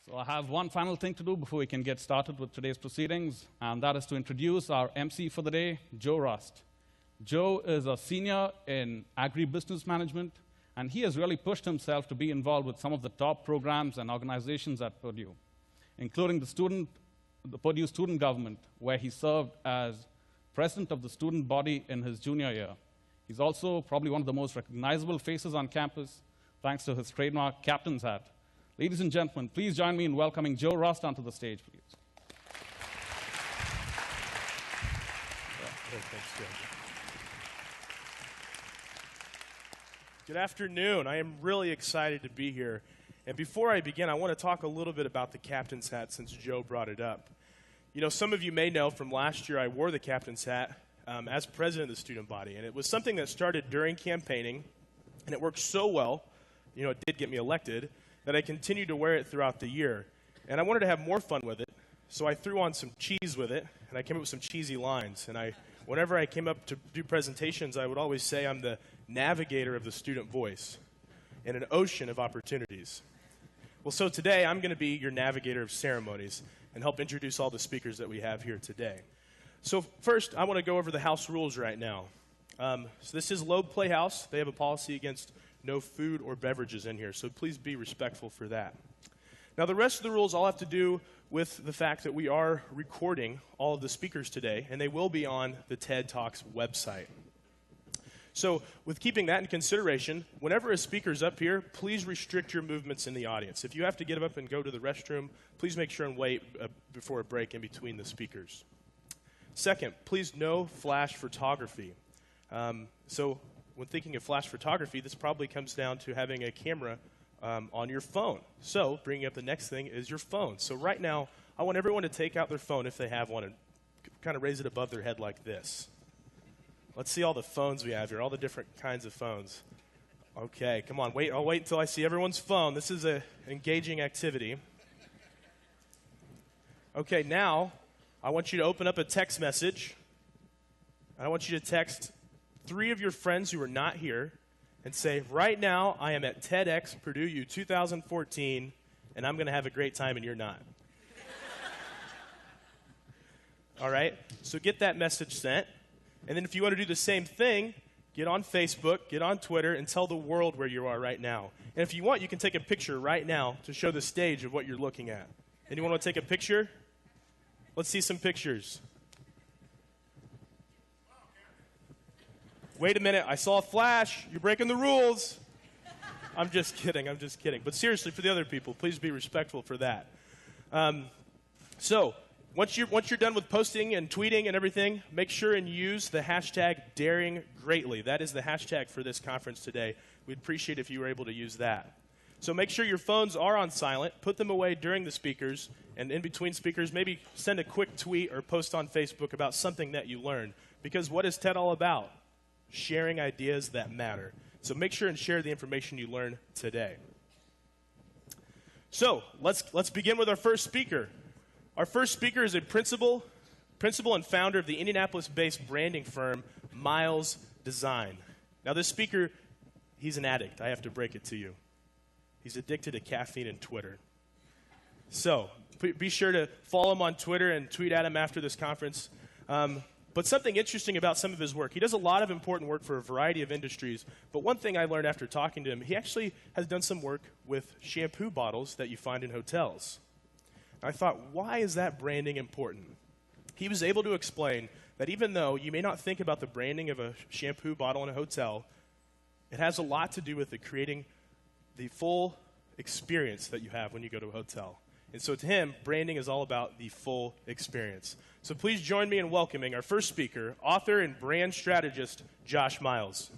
So I have one final thing to do before we can get started with today's proceedings, and that is to introduce our MC for the day, Joe Rust. Joe is a senior in agribusiness management, and he has really pushed himself to be involved with some of the top programs and organizations at Purdue, including the Purdue student government, where he served as president of the student body in his junior year. He's also probably one of the most recognizable faces on campus, thanks to his trademark captain's hat. Ladies and gentlemen, please join me in welcoming Joe Rust onto the stage, please. Good afternoon. I am really excited to be here. And before I begin, I want to talk a little bit about the captain's hat since Joe brought it up. You know, some of you may know from last year I wore the captain's hat as president of the student body. And it was something that started during campaigning, and it worked so well, you know, it did get me elected, that I continued to wear it throughout the year. And I wanted to have more fun with it, so I threw on some cheese with it, and I came up with some cheesy lines. And whenever I came up to do presentations, I would always say I'm the navigator of the student voice in an ocean of opportunities. Well, so today I'm going to be your navigator of ceremonies and help introduce all the speakers that we have here today. So first, I want to go over the house rules right now. So this is Loeb Playhouse. They have a policy against no food or beverages in here, so please be respectful for that. Now, the rest of the rules all have to do with the fact that we are recording all of the speakers today, and they will be on the TED Talks website. So with keeping that in consideration, whenever a speaker's up here, please restrict your movements in the audience. If you have to get up and go to the restroom, please make sure and wait before a break in between the speakers. Second, please no flash photography. So when thinking of flash photography, this probably comes down to having a camera on your phone. So bringing up the next thing is your phone. So right now, I want everyone to take out their phone if they have one and kind of raise it above their head like this. Let's see all the phones we have here, all the different kinds of phones. Okay, come on, I'll wait until I see everyone's phone. This is an engaging activity. Okay, now I want you to open up a text message. I want you to text 3 of your friends who are not here and say, right now I am at Tedx Purdue U 2014 and I'm going to have a great time and you're not. All right, so get that message sent. And then if you want to do the same thing, get on Facebook, get on Twitter, and tell the world where you are right now. And if you want, you can take a picture right now to show the stage of what you're looking at. Anyone want to take a picture? Let's see some pictures. Wait a minute, I saw a flash. You're breaking the rules. I'm just kidding. But seriously, for the other people, please be respectful for that. So once you're done with posting and tweeting and everything, make sure and use the hashtag #DaringGreatly. That is the hashtag for this conference today. We'd appreciate if you were able to use that. So make sure your phones are on silent. Put them away during the speakers. And in between speakers, maybe send a quick tweet or post on Facebook about something that you learned. Because what is TED all about? Sharing ideas that matter. So make sure and share the information you learn today. So let's begin with our first speaker. Our first speaker is a principal and founder of the Indianapolis-based branding firm Miles Design. Now this speaker, he's an addict. I have to break it to you. He's addicted to caffeine and Twitter. So be sure to follow him on Twitter and tweet at him after this conference. But something interesting about some of his work, he does a lot of important work for a variety of industries, but one thing I learned after talking to him, he actually has done some work with shampoo bottles that you find in hotels. I thought, why is that branding important? He was able to explain that even though you may not think about the branding of a shampoo bottle in a hotel, it has a lot to do with creating the full experience that you have when you go to a hotel. And so to him, branding is all about the full experience. So please join me in welcoming our first speaker, author and brand strategist, Josh Miles.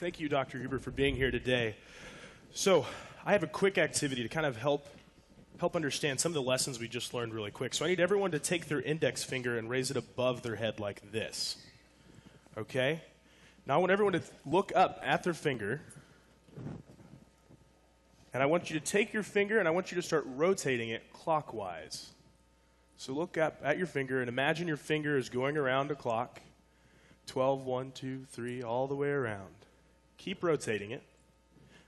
Thank you, Dr. Huber, for being here today. So I have a quick activity to kind of help understand some of the lessons we just learned really quick. So I need everyone to take their index finger and raise it above their head like this. Okay? Now I want everyone to look up at their finger. And I want you to take your finger and I want you to start rotating it clockwise. So look up at your finger and imagine your finger is going around a clock. 12, 1, 2, 3, all the way around. Keep rotating it.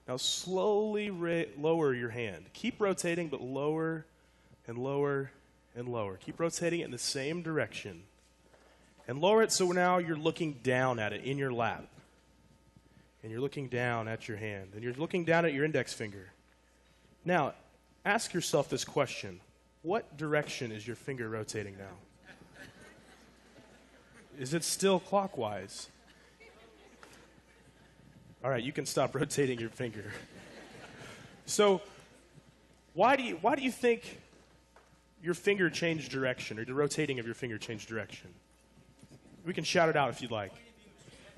Now slowly lower your hand. Keep rotating, but lower and lower and lower. Keep rotating it in the same direction. And lower it so now you're looking down at it in your lap. And you're looking down at your hand. And you're looking down at your index finger. Now, ask yourself this question. What direction is your finger rotating now? Is it still clockwise? All right, you can stop rotating your finger. So, why do you think your finger changed direction, or the rotating of your finger changed direction? We can shout it out if you'd like.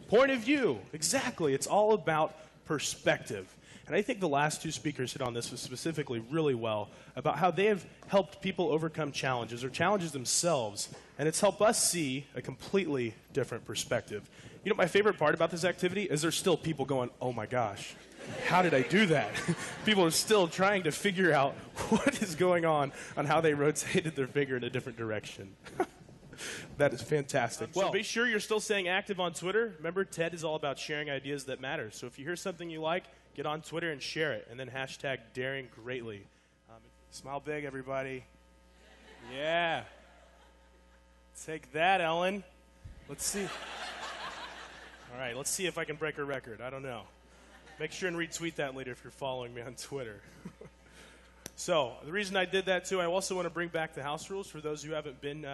Point of view. Exactly. It's all about perspective. And I think the last two speakers hit on this specifically really well about how they have helped people overcome challenges or challenges themselves, and it's helped us see a completely different perspective. You know, my favorite part about this activity is there's still people going, oh my gosh, how did I do that? People are still trying to figure out what is going on how they rotated their finger in a different direction. That is fantastic. Well, so be sure you're still staying active on Twitter. Remember, TED is all about sharing ideas that matter. So if you hear something you like, get on Twitter and share it, and then hashtag daring greatly. Smile big, everybody. Yeah. Take that, Ellen. Let's see. All right, let's see if I can break her record. I don't know. Make sure and retweet that later if you're following me on Twitter. So the reason I did that, too, I also want to bring back the house rules for those who haven't been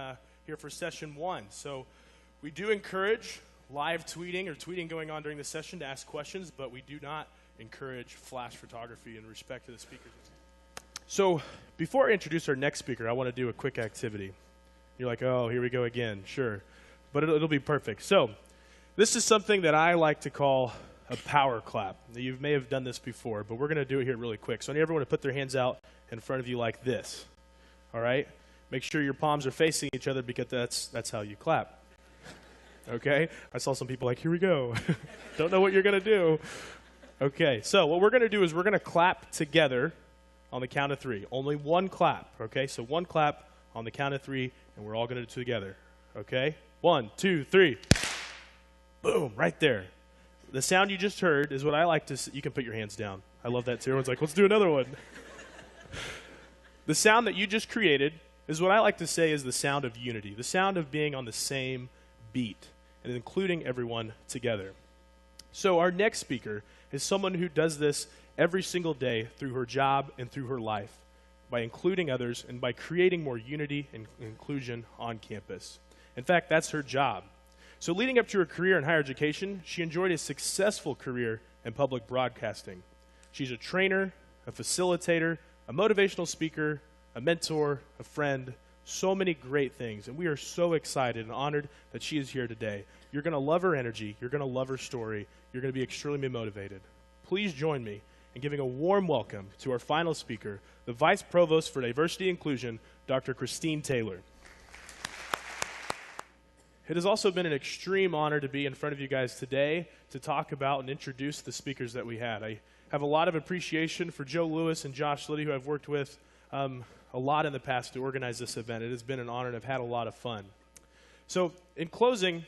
here for session 1. So we do encourage live tweeting or tweeting going on during the session to ask questions, but we do not encourage flash photography in respect to the speakers. So before I introduce our next speaker, I want to do a quick activity. You're like, oh, here we go again. Sure. But it'll be perfect. So this is something that I like to call a power clap. Now, you may have done this before, but we're going to do it here really quick. So I need everyone to put their hands out in front of you like this. All right? Make sure your palms are facing each other because that's how you clap. Okay? I saw some people like, here we go. Don't know what you're going to do. Okay, so what we're going to do is we're going to clap together on the count of 3. Only one clap, okay? So one clap on the count of 3, and we're all going to do it together, okay? 1, 2, 3. Boom, right there. The sound you just heard is what I like to you can put your hands down. I love that too. Everyone's like, let's do another one. The sound that you just created is what I like to say is the sound of unity, the sound of being on the same beat and including everyone together. So our next speaker is someone who does this every single day through her job and through her life by including others and by creating more unity and inclusion on campus. In fact, that's her job. So leading up to her career in higher education, she enjoyed a successful career in public broadcasting. She's a trainer, a facilitator, a motivational speaker, a mentor, a friend, so many great things. And we are so excited and honored that she is here today. You're going to love her energy. You're going to love her story. You're going to be extremely motivated. Please join me in giving a warm welcome to our final speaker, the Vice Provost for Diversity and Inclusion, Dr. Christine Taylor. It has also been an extreme honor to be in front of you guys today to talk about and introduce the speakers that we had. I have a lot of appreciation for Joe Lewis and Josh Liddy, who I've worked with a lot in the past to organize this event. It has been an honor and I've had a lot of fun. So in closing,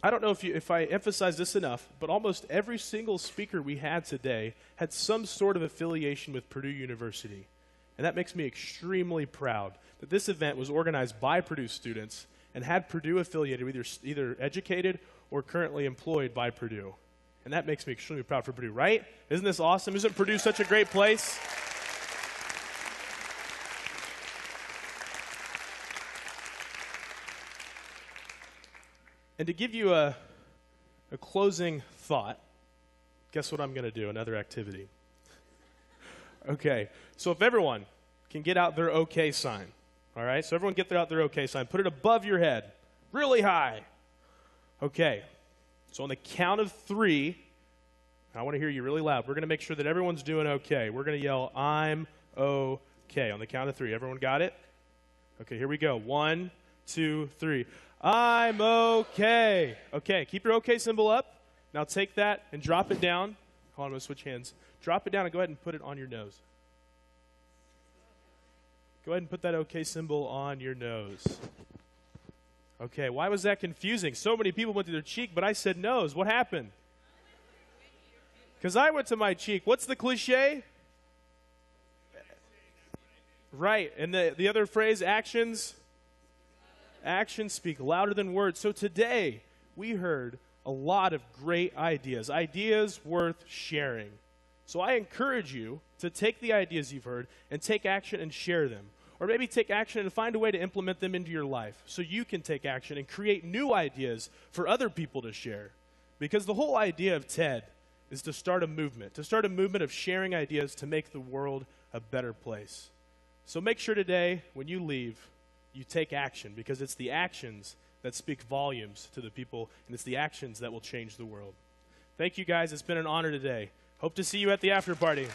I don't know if I emphasize this enough, but almost every single speaker we had today had some sort of affiliation with Purdue University. And that makes me extremely proud that this event was organized by Purdue students and had Purdue affiliated with either educated or currently employed by Purdue. And that makes me extremely proud for Purdue, right? Isn't this awesome? Isn't Purdue such a great place? And to give you a closing thought, guess what I'm going to do? Another activity. Okay, so if everyone can get out their OK sign, all right? So everyone get out their OK sign. Put it above your head, really high. Okay, so on the count of 3, I want to hear you really loud. We're going to make sure that everyone's doing okay. We're going to yell, I'm okay. On the count of 3. Everyone got it? Okay, here we go. 1, 2, 3. I'm okay. Okay, keep your okay symbol up. Now take that and drop it down. Hold on, I'm going to switch hands. Drop it down and go ahead and put it on your nose. Go ahead and put that okay symbol on your nose. Okay, why was that confusing? So many people went to their cheek, but I said nose. What happened? Because I went to my cheek. What's the cliche? Right. And the other phrase, actions? Actions speak louder than words. So today, we heard a lot of great ideas worth sharing. So I encourage you to take the ideas you've heard and take action and share them. Or maybe take action and find a way to implement them into your life so you can take action and create new ideas for other people to share. Because the whole idea of TED is to start a movement of sharing ideas to make the world a better place. So make sure today, when you leave, you take action, because it's the actions that speak volumes to the people, and it's the actions that will change the world. Thank you, guys. It's been an honor today. Hope to see you at the after party.